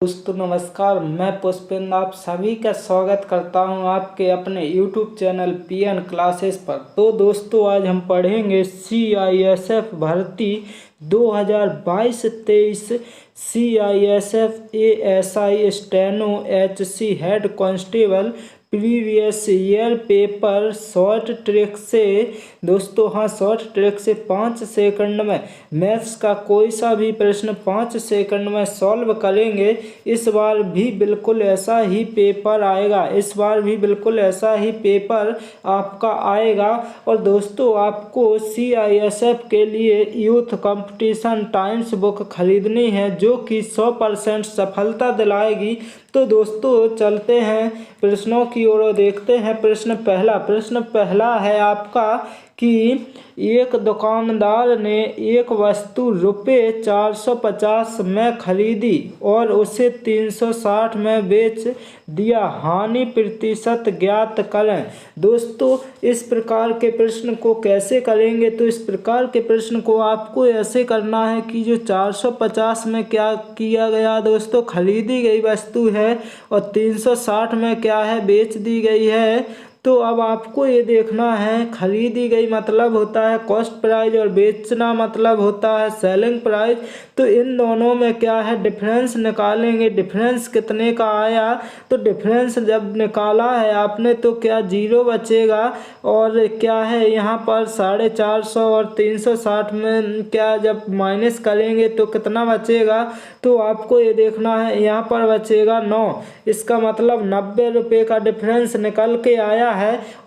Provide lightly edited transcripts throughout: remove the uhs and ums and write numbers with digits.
दोस्तों नमस्कार, मैं पुष्पेंद्र आप सभी का स्वागत करता हूं आपके अपने YouTube चैनल PN क्लासेस पर। तो दोस्तों आज हम पढ़ेंगे CISF भर्ती 2022-23 CISF ASI steno HC head constable previous year paper short trick से। दोस्तों हाँ, शॉर्ट ट्रिक से 5 सेकंड में मैथ्स का कोई सा भी प्रश्न 5 सेकंड में सॉल्व करेंगे। इस बार भी बिल्कुल ऐसा ही पेपर आएगा, इस बार भी बिल्कुल ऐसा ही पेपर आपका आएगा। और दोस्तों आपको CISF के लिए यूथ कंपटीशन टाइम्स बुक खरीदनी है जो कि 100% सफलता दिलाएगी। तो दोस्तों चलते हैं प्रश्नों की ओर और देखते हैं। प्रश्न पहला है आपका कि एक दुकानदार ने एक वस्तु रुपये 450 में खरीदी और उसे 360 में बेच दिया, हानि प्रतिशत ज्ञात करें। दोस्तों इस प्रकार के प्रश्न को कैसे करेंगे? तो इस प्रकार के प्रश्न को आपको ऐसे करना है कि जो 450 में क्या किया गया दोस्तों, खरीदी गई वस्तु है और 360 में क्या है, बेच दी गई है। तो अब आपको ये देखना है, खरीदी गई मतलब होता है कॉस्ट प्राइस और बेचना मतलब होता है सेलिंग प्राइस। तो इन दोनों में क्या है, डिफरेंस निकालेंगे। डिफरेंस कितने का आया? तो डिफरेंस जब निकाला है आपने तो क्या 0 बचेगा और क्या है यहाँ पर 450 और 360 में क्या जब माइनस करेंगे तो कितना बचेगा? तो आपको ये देखना है, यहाँ पर बचेगा 9। इसका मतलब 90 रुपये का डिफरेंस निकल के आया है।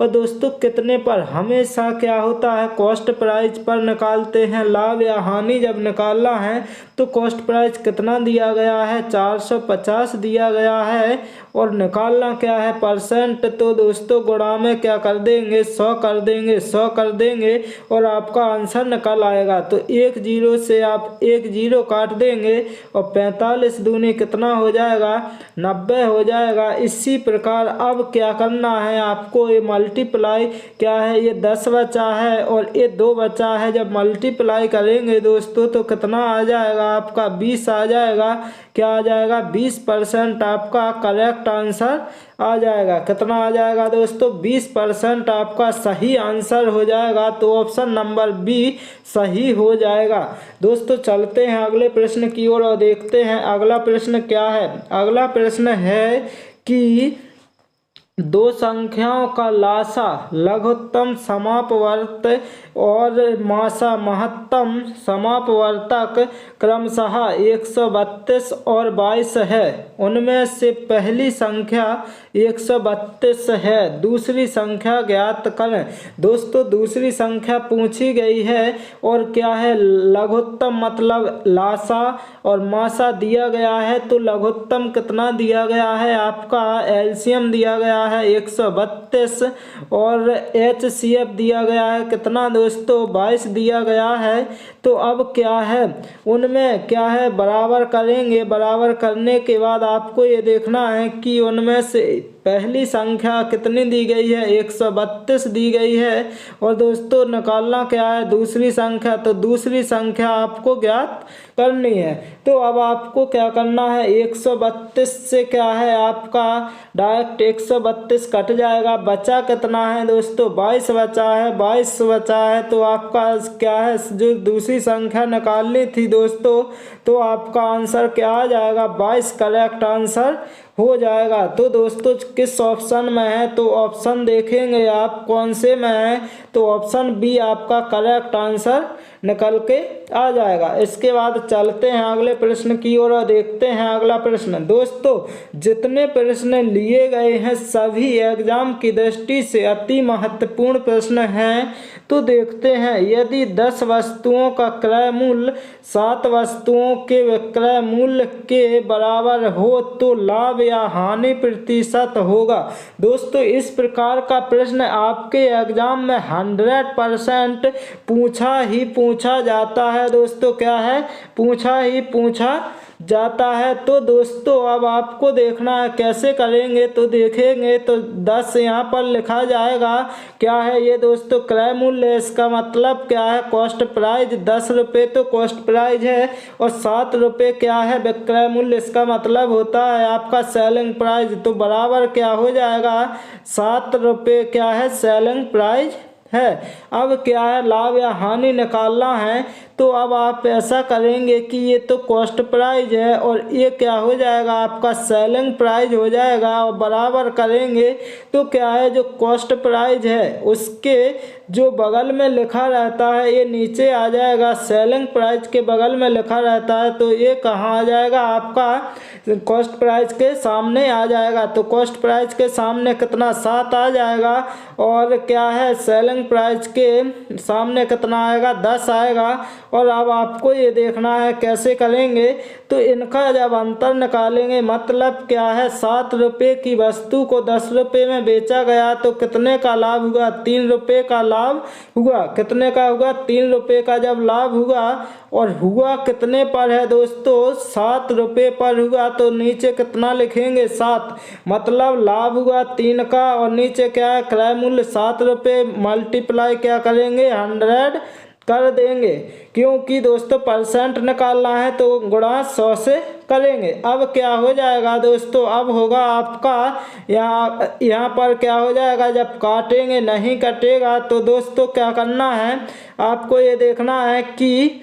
और दोस्तों कितने पर? हमेशा क्या होता है, कॉस्ट प्राइस पर निकालते हैं। लाभ या हानि जब निकालना है तो कॉस्ट प्राइस कितना दिया गया है, 450 दिया गया है और निकालना क्या है, परसेंट। तो दोस्तों गुणा में क्या कर देंगे, 100 कर देंगे, 100 कर देंगे और आपका आंसर निकल आएगा। तो 1 0 से आप 1 0 काट देंगे और 45 दूनी कितना हो जाएगा, 90 हो जाएगा। इसी प्रकार अब क्या करना है आपको, ये मल्टीप्लाई क्या है, ये 10 बचा है और ये 2 बचा है। जब मल्टीप्लाई करेंगे दोस्तों तो कितना आ जाएगा आपका, 20 आ जाएगा। क्या आ जाएगा, 20% आपका करेक्ट आंसर आ जाएगा। कितना आ जाएगा दोस्तों, 20% आपका सही आंसर हो जाएगा। तो ऑप्शन नंबर बी सही हो जाएगा। दोस्तों चलते हैं अगले प्रश्न की ओर और देखते हैं अगला प्रश्न क्या है। अगला प्रश्न है कि दो संख्याओं का लासा लघुत्तम समापवर्त और मासा महत्तम समापवर्तक क्रमशः 132 और 22 है। उनमें से पहली संख्या 132 है, दूसरी संख्या ज्ञात करें। दोस्तों दूसरी संख्या पूछी गई है और क्या है, लघुत्तम मतलब लासा और मासा दिया गया है। तो लघुत्तम कितना दिया गया है आपका, एलसीएम दिया गया है 132 और HCF दिया गया है कितना दोस्तों, 22 दिया गया है। तो अब क्या है, उनमें क्या है, बराबर करेंगे। बराबर करने के बाद आपको ये देखना है कि उनमें से पहली संख्या कितनी दी गई है, 132 दी गई है। और दोस्तों निकालना क्या है, दूसरी संख्या। तो दूसरी संख्या आपको ज्ञात करनी है। तो अब आपको क्या करना है, 132 से क्या है आपका डायरेक्ट 132 कट जाएगा। बचा कितना है दोस्तों, 22 बचा है। 22 बचा है तो आपका क्या है, जो दूसरी संख्या निकालनी थी दोस्तों, तो आपका आंसर क्या आ जाएगा, 22 करेक्ट आंसर हो जाएगा। तो दोस्तों किस ऑप्शन में है, तो ऑप्शन देखेंगे आप कौन से में है, तो ऑप्शन बी आपका करेक्ट आंसर निकल के आ जाएगा। इसके बाद चलते हैं अगले प्रश्न की ओर और देखते हैं अगला प्रश्न। दोस्तों जितने प्रश्न लिए गए हैं सभी एग्जाम की दृष्टि से अति महत्वपूर्ण प्रश्न हैं। तो देखते हैं, यदि 10 वस्तुओं का क्रय मूल्य 7 वस्तुओं के विक्रय मूल्य के बराबर हो तो लाभ या हानि प्रतिशत होगा। दोस्तों इस प्रकार का प्रश्न आपके एग्जाम में 100% पूछा जाता है। दोस्तों क्या है, पूछा जाता है। तो दोस्तों अब आपको देखना है कैसे करेंगे, तो देखेंगे तो 10 यहाँ पर लिखा जाएगा। क्या है ये दोस्तों? क्रय मूल्य, इसका मतलब क्या है? Cost price. 10 रुपये तो कॉस्ट प्राइस है और 7 रुपये क्या है? विक्रय मूल्य। इसका मतलब होता है आपका सेलिंग प्राइस। तो बराबर क्या हो जाएगा? 7 रुपये क्या है? सेलिंग प्राइस है। अब क्या है? लाभ या हानि निकालना है। तो अब आप ऐसा करेंगे कि ये तो कॉस्ट प्राइस है और ये क्या हो जाएगा? आपका सेलिंग प्राइस हो जाएगा। और बराबर करेंगे तो क्या है? जो कॉस्ट प्राइस है उसके जो बगल में लिखा रहता है ये नीचे आ जाएगा। सेलिंग प्राइस के बगल में लिखा रहता है तो ये कहाँ आ जाएगा? आपका कॉस्ट प्राइस के सामने आ जाएगा। तो कॉस्ट प्राइस के सामने कितना? 7 आ जाएगा। और क्या है? सेलिंग प्राइस के सामने कितना आएगा? 10 आएगा। और अब आपको ये देखना है कैसे करेंगे। तो इनका जब अंतर निकालेंगे, मतलब क्या है? 7 रुपये की वस्तु को 10 रुपये में बेचा गया तो कितने का लाभ हुआ? 3 रुपये का लाभ हुआ। कितने का हुआ? 3 रुपये का जब लाभ हुआ। और हुआ कितने पर है दोस्तों? 7 रुपये पर हुआ। तो नीचे कितना लिखेंगे? 7। मतलब लाभ हुआ 3 का और नीचे क्या है? क्रय मूल्य 7 रुपये, मल्टीप्लाई क्या करेंगे? 100 कर देंगे, क्योंकि दोस्तों परसेंट निकालना है तो गुणा 100 से करेंगे। अब क्या हो जाएगा दोस्तों? अब होगा आपका यहाँ पर क्या हो जाएगा? जब काटेंगे, नहीं कटेगा तो दोस्तों क्या करना है? आपको ये देखना है कि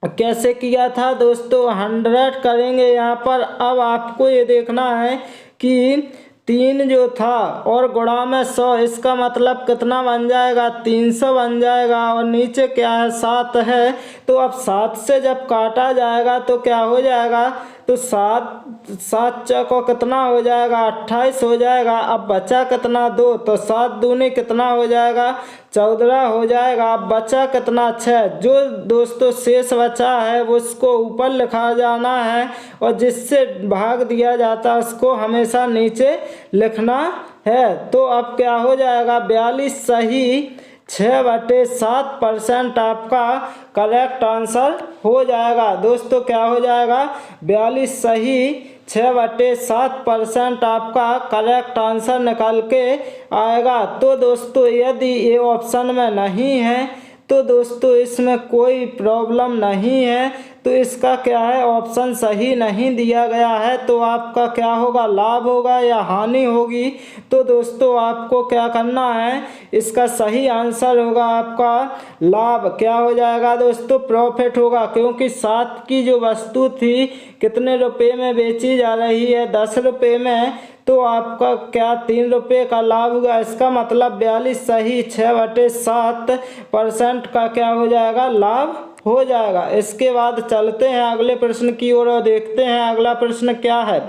कैसे किया था दोस्तों। 100 करेंगे यहाँ पर। अब आपको ये देखना है कि 3 जो था और गुणा में 100, इसका मतलब कितना बन जाएगा? 300 बन जाएगा। और नीचे क्या है? 7 है। तो अब 7 से जब काटा जाएगा तो क्या हो जाएगा? तो 7 चौको कितना हो जाएगा? 28 हो जाएगा। अब बचा कितना? 2। तो 7 दूनी कितना हो जाएगा? 14 हो जाएगा। अब बचा कितना? 6। जो दोस्तों शेष बचा है उसको ऊपर लिखा जाना है और जिससे भाग दिया जाता है उसको हमेशा नीचे लिखना है। तो अब क्या हो जाएगा? 42 सही 6/7% आपका करेक्ट आंसर हो जाएगा। दोस्तों क्या हो जाएगा? 42 सही 6/7% आपका करेक्ट आंसर निकल के आएगा। तो दोस्तों यदि ये ऑप्शन में नहीं है तो दोस्तों इसमें कोई प्रॉब्लम नहीं है। तो इसका क्या है? ऑप्शन सही नहीं दिया गया है। तो आपका क्या होगा? लाभ होगा या हानि होगी? तो दोस्तों आपको क्या करना है? इसका सही आंसर होगा आपका लाभ। क्या हो जाएगा दोस्तों? प्रॉफिट होगा, क्योंकि 7 की जो वस्तु थी कितने रुपए में बेची जा रही है? 10 रुपये में। तो आपका क्या 3 रुपये का लाभ हुआ। इसका मतलब 42 सही 6/7% का क्या हो जाएगा? लाभ हो जाएगा। इसके बाद चलते हैं अगले प्रश्न की ओर और देखते हैं अगला प्रश्न क्या है।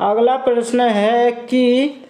अगला प्रश्न है कि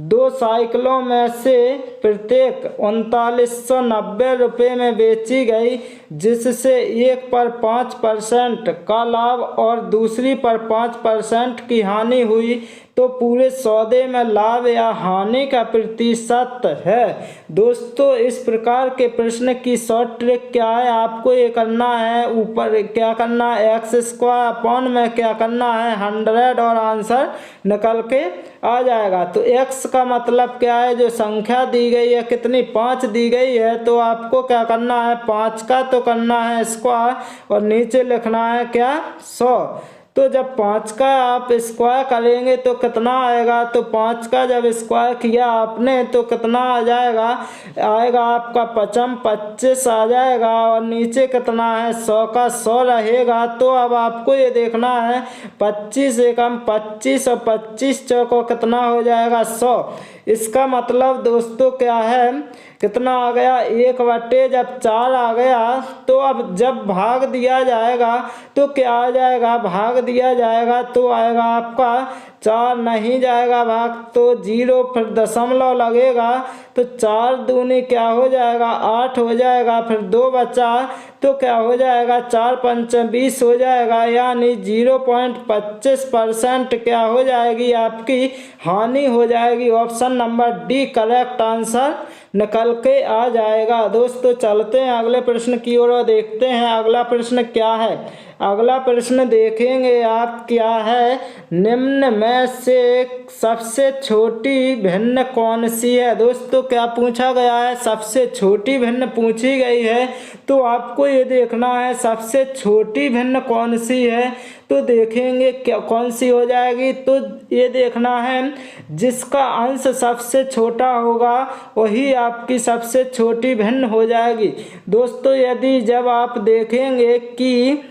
2 साइकिलों में से प्रत्येक 3990 रुपये में बेची गई, जिससे एक पर 5% का लाभ और दूसरी पर 5% की हानि हुई। तो पूरे सौदे में लाभ या हानि का प्रतिशत है। दोस्तों इस प्रकार के प्रश्न की शॉर्ट ट्रिक क्या है? आपको ये करना है, ऊपर क्या करना है? x² में क्या करना है? 100 और आंसर निकल के आ जाएगा। तो x का मतलब क्या है? जो संख्या दी गई है कितनी? 5 दी गई है। तो आपको क्या करना है? 5 का तो करना है स्क्वायर और नीचे लिखना है क्या? 100। तो जब 5 का आप स्क्वायर करेंगे तो कितना आएगा? तो 5 का जब स्क्वायर किया आपने तो कितना आ जाएगा? आएगा आपका 25 आ जाएगा। और नीचे कितना है? 100 का 100 रहेगा। तो अब आपको ये देखना है 25 एकम 25 और 25 चौको कितना हो जाएगा? 100। इसका मतलब दोस्तों क्या है? कितना आ गया? 1/4 जब 4 आ गया तो अब जब भाग दिया जाएगा तो क्या आ जाएगा? भाग दिया जाएगा तो आएगा आपका 4, नहीं जाएगा भाग तो 0, फिर दशमलव लगेगा तो 4 दूनी क्या हो जाएगा? 8 हो जाएगा। फिर 2 बचा तो क्या हो जाएगा? 4 पंचे 20 हो जाएगा। यानी 0.25% क्या हो जाएगी? आपकी हानि हो जाएगी। Option number D correct answer निकल के आ जाएगा। दोस्तों चलते हैं अगले प्रश्न की ओर और देखते हैं अगला प्रश्न क्या है। अगला प्रश्न देखेंगे आप क्या है, निम्न में से सबसे छोटी भिन्न कौन सी है। दोस्तों क्या पूछा गया है, सबसे छोटी भिन्न पूछी गई है, तो आपको ये देखना है सबसे छोटी भिन्न कौन सी है। तो देखेंगे क्या कौन सी हो जाएगी, तो ये देखना है जिसका अंश सबसे छोटा होगा वही आपकी सबसे छोटी भिन्न हो जाएगी। दोस्तों यदि जब आप देखेंगे कि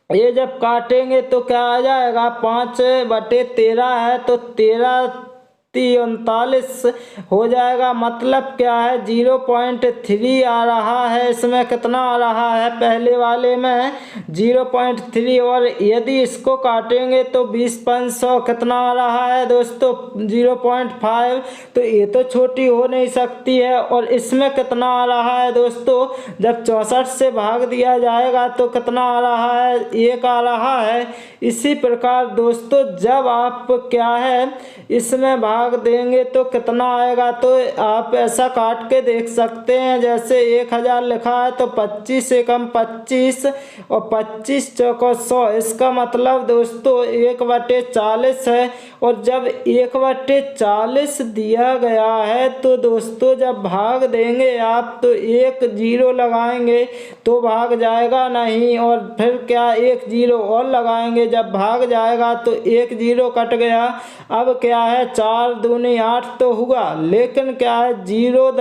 ये जब काटेंगे तो क्या आ जाएगा, 5/13 है तो 13×39 हो जाएगा। मतलब क्या है 0.3 आ रहा है, इसमें कितना आ रहा है, पहले वाले में 0.3, और यदि इसको काटेंगे तो 20/100 कितना आ रहा है दोस्तों, 0.5। तो ये तो छोटी हो नहीं सकती है। और इसमें कितना आ रहा है दोस्तों, जब 64 से भाग दिया जाएगा तो कितना आ रहा है, 1 आ रहा है। इसी प्रकार दोस्तों जब आप क्या है इसमें भाग देंगे तो कितना आएगा, तो आप ऐसा काट के देख सकते हैं, जैसे 1000 लिखा है तो 25 एकम 25 और 25 चौको 100, इसका मतलब दोस्तों 1/40 है। और जब 1/40 दिया गया है तो दोस्तों जब भाग देंगे आप तो 1 0 लगाएंगे तो भाग जाएगा नहीं, और फिर क्या 1 0 और लगाएंगे, जब भाग जाएगा तो 1 0 कट गया। अब क्या है 4 दूनी 8 तो हुआ, लेकिन क्या है 0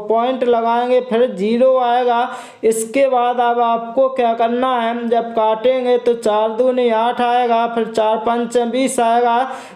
पॉइंट लगाएंगे फिर 0 आएगा। इसके बाद अब आपको क्या करना है, जब काटेंगे तो 4 दूनी 8 आएगा, फिर 4 5 20 आएगा।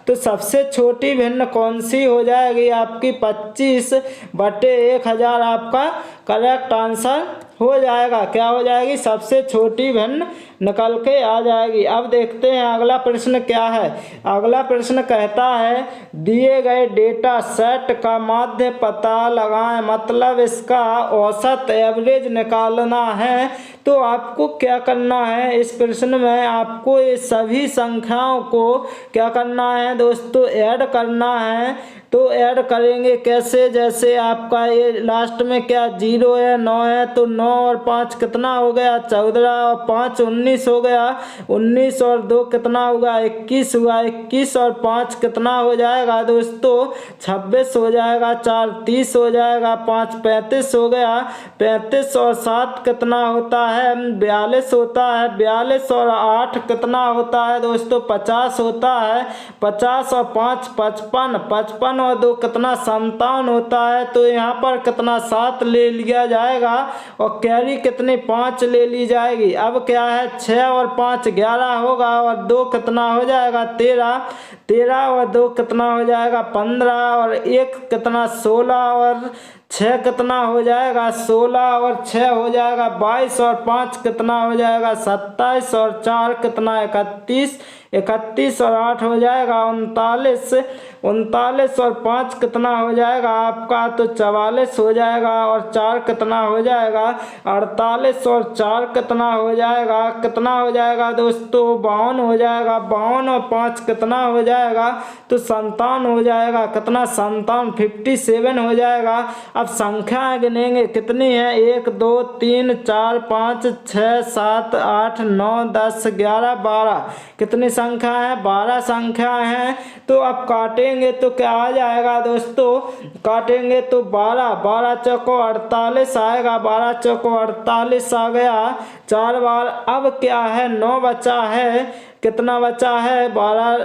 तो सबसे छोटी भिन्न कौन सी हो जाएगी आपकी, 25/1000 आपका करेक्ट आंसर हो जाएगा। क्या हो जाएगी, सबसे छोटी भिन्न निकल के आ जाएगी। अब देखते हैं अगला प्रश्न क्या है। अगला प्रश्न कहता है दिए गए डेटा सेट का माध्य पता लगाएं, मतलब इसका औसत एवरेज निकालना है। तो आपको क्या करना है, इस प्रश्न में आपको ये सभी संख्याओं को क्या करना है दोस्तों, ऐड करना है। तो ऐड करेंगे कैसे, जैसे आपका ये लास्ट में क्या 0 है 9 है, तो 9 और 5 कितना हो गया 14 और 5 19 हो गया, 19 और 2 कितना होगा 21 हुआ, 21 और 5 कितना हो जाएगा दोस्तों 26 हो जाएगा, 4 30 हो जाएगा, 5 35 हो गया, 35 और 7 कितना होता है 42 होता है, 42 और 8 कितना होता है दोस्तों 50 होता है, 50 और 5 55, 55 और 2 कितना 57 होता है। तो यहाँ पर कितना 7 ले लिया जाएगा और कैरी कितनी 5 ले ली जाएगी। अब क्या है 6 और 5 11 होगा, और 2 कितना हो जाएगा 13, 13 और 2 कितना हो जाएगा 15, और 1 कितना 16 और 6 कितना हो जाएगा 16 और 6 हो जाएगा 22, और 5 कितना हो जाएगा 27, और 4 कितना 31, 31 और 8 हो जाएगा 39, 39 और 5 कितना हो जाएगा आपका तो 44 हो जाएगा, और 4 कितना हो जाएगा 48, और 4 कितना हो जाएगा दोस्तों 52 हो जाएगा, 52 और 5 कितना हो जाएगा तो 57 हो जाएगा, कितना 57 57 हो जाएगा। अब संख्याएं गिनेंगे कितनी है 1 2 3 4 5 6 7 8 9 10 11 12, कितनी संख्या है 12 संख्या है। तो अब काटेंगे तो क्या आ जाएगा दोस्तों, काटेंगे तो 12 12 चौको 48 आएगा, 12 चौको 48 आ गया 4 बार। अब क्या है 9 बचा है, कितना बचा है 12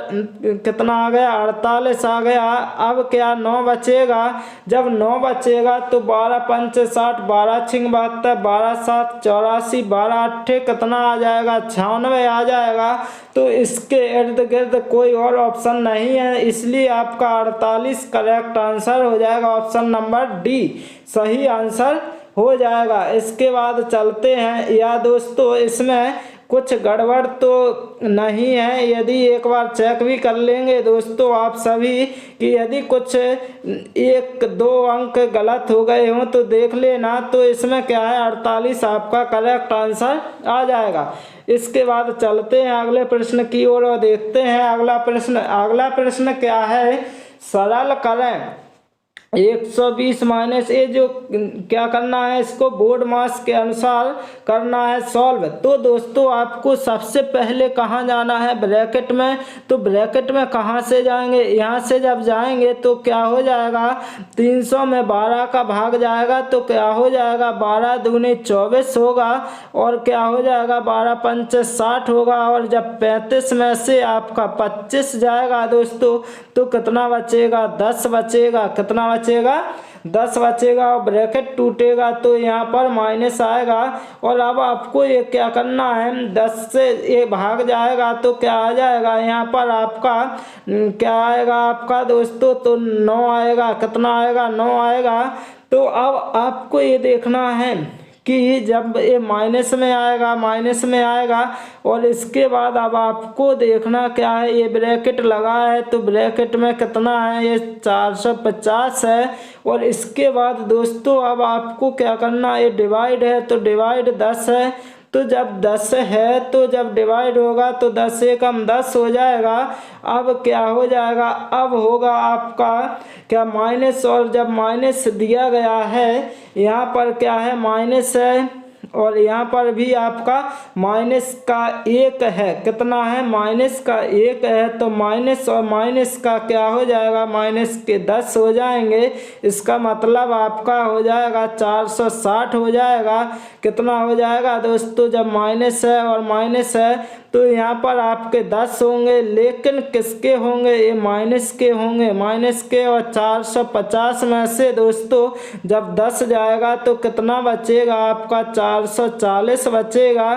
कितना आ गया 48 आ गया। अब क्या 9 बचेगा, जब 9 बचेगा तो 12 5 60, 12 6 72, 12 7 84, 12 8 कितना आ जाएगा 96 आ जाएगा। तो इसके इर्द गिर्द कोई और ऑप्शन नहीं है, इसलिए आपका 48 करेक्ट आंसर हो जाएगा, ऑप्शन नंबर डी सही आंसर हो जाएगा। इसके बाद चलते हैं, या दोस्तों इसमें कुछ गड़बड़ तो नहीं है, यदि एक बार चेक भी कर लेंगे दोस्तों आप सभी कि यदि कुछ 1-2 अंक गलत हो गए हों तो देख लेना। तो इसमें क्या है 48 आपका करेक्ट आंसर आ जाएगा। इसके बाद चलते हैं अगले प्रश्न की ओर और देखते हैं अगला प्रश्न क्या है, सरल करें 120 माइनस ये जो क्या करना है, इसको बोर्ड मास के अनुसार करना है सॉल्व। तो दोस्तों आपको सबसे पहले कहाँ जाना है, ब्रैकेट में। तो ब्रैकेट में कहाँ से जाएंगे, यहाँ से जब जाएंगे तो क्या हो जाएगा, 300 में 12 का भाग जाएगा तो क्या हो जाएगा, 12 दूनी 24 होगा, और क्या हो जाएगा, 12 पंचे 60 होगा, और जब 35 में से आपका 25 जाएगा दोस्तों तो कितना बचेगा, 10 बचेगा। कितना बचेगा, 10 बचेगा, और ब्रैकेट टूटेगा तो यहाँ पर माइनस आएगा। और अब आपको ये क्या करना है, 10 से ये भाग जाएगा तो क्या आ जाएगा, यहाँ पर आपका क्या आएगा आपका दोस्तों, तो 9 आएगा। कितना आएगा, 9 आएगा। तो अब आपको ये देखना है कि जब ये माइनस में आएगा, माइनस में आएगा, और इसके बाद अब आपको देखना क्या है, ये ब्रैकेट लगा है तो ब्रैकेट में कितना है, ये 450 है। और इसके बाद दोस्तों अब आपको क्या करना है, ये डिवाइड है तो डिवाइड 10 है। तो जब 10 है तो जब डिवाइड होगा तो 10 से कम 10 हो जाएगा। अब क्या हो जाएगा, अब होगा आपका क्या, माइनस, और जब माइनस दिया गया है, यहाँ पर क्या है, माइनस है, और यहाँ पर भी आपका माइनस का 1 है। कितना है, माइनस का 1 है। तो माइनस और माइनस का क्या हो जाएगा, माइनस के 10 हो जाएंगे। इसका मतलब आपका हो जाएगा 460 हो जाएगा। कितना हो जाएगा दोस्तों, जब माइनस है और माइनस है तो यहाँ पर आपके 10 होंगे, लेकिन किसके होंगे, ये माइनस के होंगे, माइनस के। और 450 में से दोस्तों जब 10 जाएगा तो कितना बचेगा आपका, 440 बचेगा।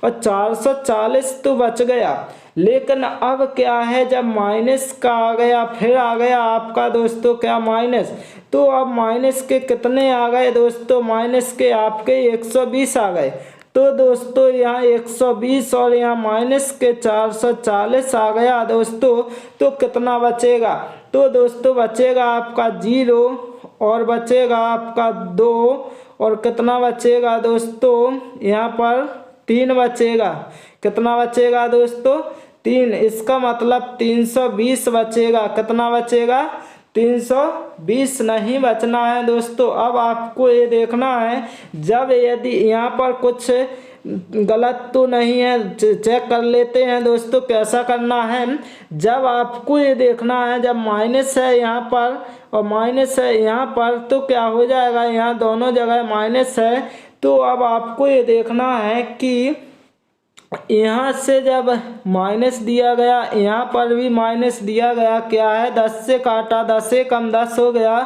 और 440 तो बच गया, लेकिन अब क्या है, जब माइनस का आ गया, फिर आ गया आपका दोस्तों क्या, माइनस। तो अब माइनस के कितने आ गए दोस्तों, माइनस के आपके 120 आ गए। तो दोस्तों यहाँ 120 और यहाँ माइनस के 440 आ गया दोस्तों। तो कितना बचेगा, तो दोस्तों बचेगा आपका 0, और बचेगा आपका 2, और कितना बचेगा दोस्तों, यहाँ पर 3 बचेगा। कितना बचेगा दोस्तों, 3। इसका मतलब 320 बचेगा। कितना बचेगा, 320 नहीं बचना है दोस्तों। अब आपको ये देखना है, जब यदि यहाँ पर कुछ गलत तो नहीं है, चेक कर लेते हैं दोस्तों कैसा करना है। जब आपको ये देखना है, जब माइनस है यहाँ पर और माइनस है यहाँ पर तो क्या हो जाएगा, यहाँ दोनों जगह माइनस है। तो अब आपको ये देखना है कि यहाँ से जब माइनस दिया गया, यहाँ पर भी माइनस दिया गया, क्या है, 10 से काटा, 10 से कम 10 हो गया।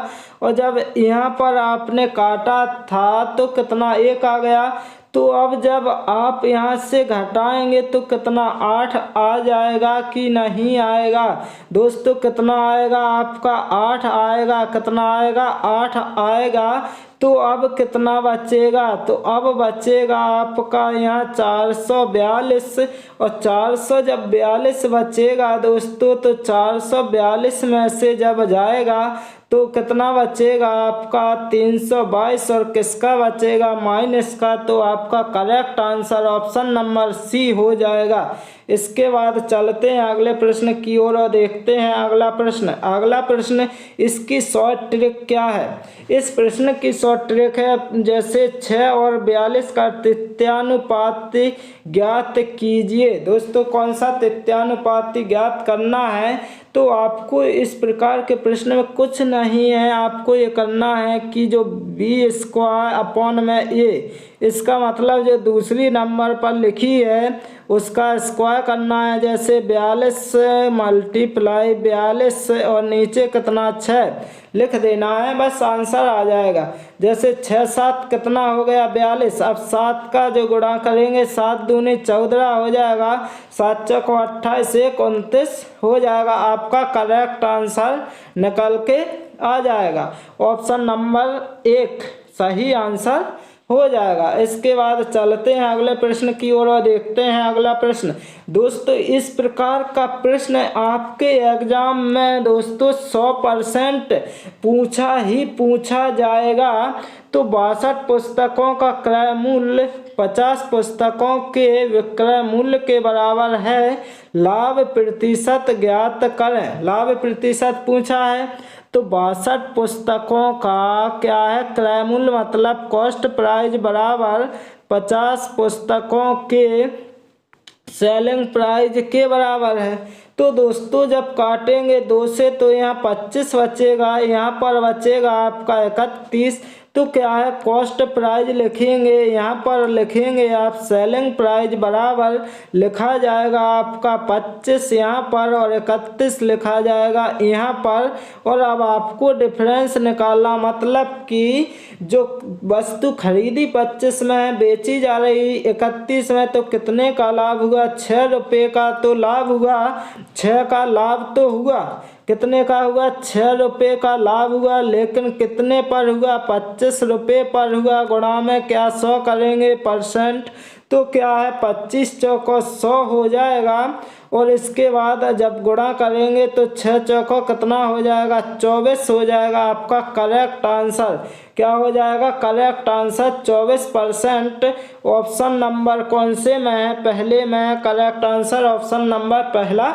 और जब यहाँ पर आपने काटा था तो कितना, 1 आ गया। तो अब जब आप यहाँ से घटाएंगे तो कितना, 8 आ जाएगा कि नहीं आएगा दोस्तों, कितना आएगा आपका, 8 आएगा। कितना आएगा, 8 आएगा। तो अब कितना बचेगा, तो अब बचेगा आपका यहाँ 442, और 400 जब 42 बचेगा दोस्तों, तो 442 में से जब जाएगा तो कितना बचेगा आपका, 322, और किसका बचेगा, माइनस का। तो आपका correct answer option number C हो जाएगा। इसके बाद चलते हैं अगले प्रश्न की ओर और देखते हैं अगला प्रश्न। अगला प्रश्न, इसकी शॉर्ट ट्रिक क्या है। इस प्रश्न की शॉर्ट ट्रिक है, जैसे 6 और 42 का तृतीयानुपाती ज्ञात कीजिए। दोस्तों कौन सा तृतीयानुपाती ज्ञात करना है, तो आपको इस प्रकार के प्रश्न में कुछ नहीं है, आपको ये करना है कि जो b² इसका मतलब जो दूसरी नंबर पर लिखी है उसका स्क्वायर करना है। जैसे 42 मल्टीप्लाई 42 और नीचे कितना, 6 लिख देना है, बस आंसर आ जाएगा। जैसे 6 7 कितना हो गया, 42। अब 7 का जो गुणा करेंगे, 7 दूनी 14 हो जाएगा, 7 चौको 28, 1 29 हो जाएगा। आपका करेक्ट आंसर निकल के आ जाएगा। ऑप्शन नंबर 1 सही आंसर हो जाएगा। इसके बाद चलते हैं अगले प्रश्न की ओर और देखते हैं अगला प्रश्न। दोस्तों इस प्रकार का प्रश्न आपके एग्जाम में दोस्तों 100% पूछा जाएगा। तो 62 पुस्तकों का क्रय मूल्य 50 पुस्तकों के विक्रय मूल्य के बराबर है। लाभ प्रतिशत ज्ञात करें। लाभ प्रतिशत पूछा है तो 62 पुस्तकों का क्या है क्रय मूल्य मतलब कॉस्ट प्राइस बराबर 50 पुस्तकों के सेलिंग प्राइस के बराबर है। तो दोस्तों जब काटेंगे 2 से तो यहाँ 25 बचेगा, यहाँ पर बचेगा आपका 31। तो क्या है कॉस्ट प्राइस लिखेंगे, यहाँ पर लिखेंगे आप सेलिंग प्राइस बराबर लिखा जाएगा आपका 25 यहाँ पर और 31 लिखा जाएगा यहाँ पर। और अब आपको डिफरेंस निकालना मतलब कि जो वस्तु खरीदी 25 में है बेची जा रही 31 में, तो कितने का लाभ हुआ 6 रुपये का तो लाभ हुआ, 6 का लाभ तो हुआ, कितने का हुआ 6 रुपये का लाभ हुआ, लेकिन कितने पर हुआ 25 रुपये पर हुआ। गुणा में क्या 100 करेंगे परसेंट, तो क्या है 25 चौको 100 हो जाएगा। और इसके बाद जब गुणा करेंगे तो 6 चौको कितना हो जाएगा 24 हो जाएगा। आपका करेक्ट आंसर क्या हो जाएगा, करेक्ट आंसर 24%। ऑप्शन नंबर कौन से में है, पहले में है। करेक्ट आंसर ऑप्शन नंबर पहला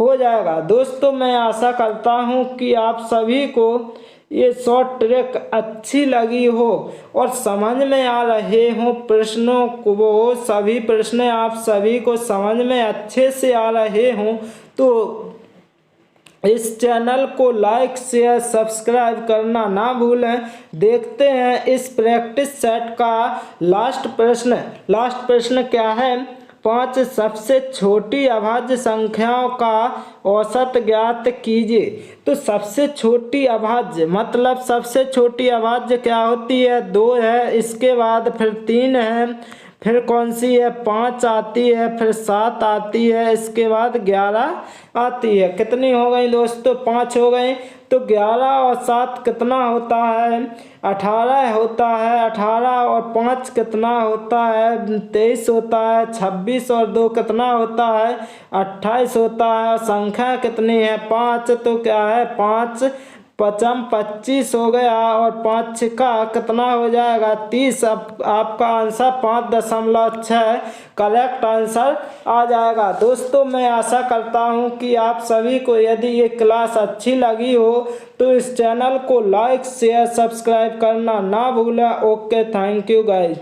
हो जाएगा। दोस्तों मैं आशा करता हूँ कि आप सभी को ये शॉर्ट ट्रिक अच्छी लगी हो और समझ में आ रहे हो प्रश्नों को, वो सभी प्रश्न आप सभी को समझ में अच्छे से आ रहे हों। तो इस चैनल को लाइक शेयर सब्सक्राइब करना ना भूलें। देखते हैं इस प्रैक्टिस सेट का लास्ट प्रश्न। लास्ट प्रश्न क्या है, 5 सबसे छोटी अभाज्य संख्याओं का औसत ज्ञात कीजिए। तो सबसे छोटी अभाज्य मतलब सबसे छोटी अभाज्य क्या होती है 2 है, इसके बाद फिर 3 है, फिर कौन सी है 5 आती है, फिर 7 आती है, इसके बाद 11 आती है। कितनी हो गई दोस्तों 5 हो गई। तो 11 और 7 कितना होता है 18 होता है। 18 और 5 कितना होता है 23 होता है। 26 और 2 कितना होता है 28 होता है। संख्या कितनी है 5, तो क्या है 5 पचम 25 हो गया और 5 का कितना हो जाएगा 30। अब आपका आंसर 5.6 करेक्ट आंसर आ जाएगा। दोस्तों मैं आशा करता हूं कि आप सभी को यदि ये क्लास अच्छी लगी हो तो इस चैनल को लाइक शेयर सब्सक्राइब करना ना भूलें। Okay, thank you guys.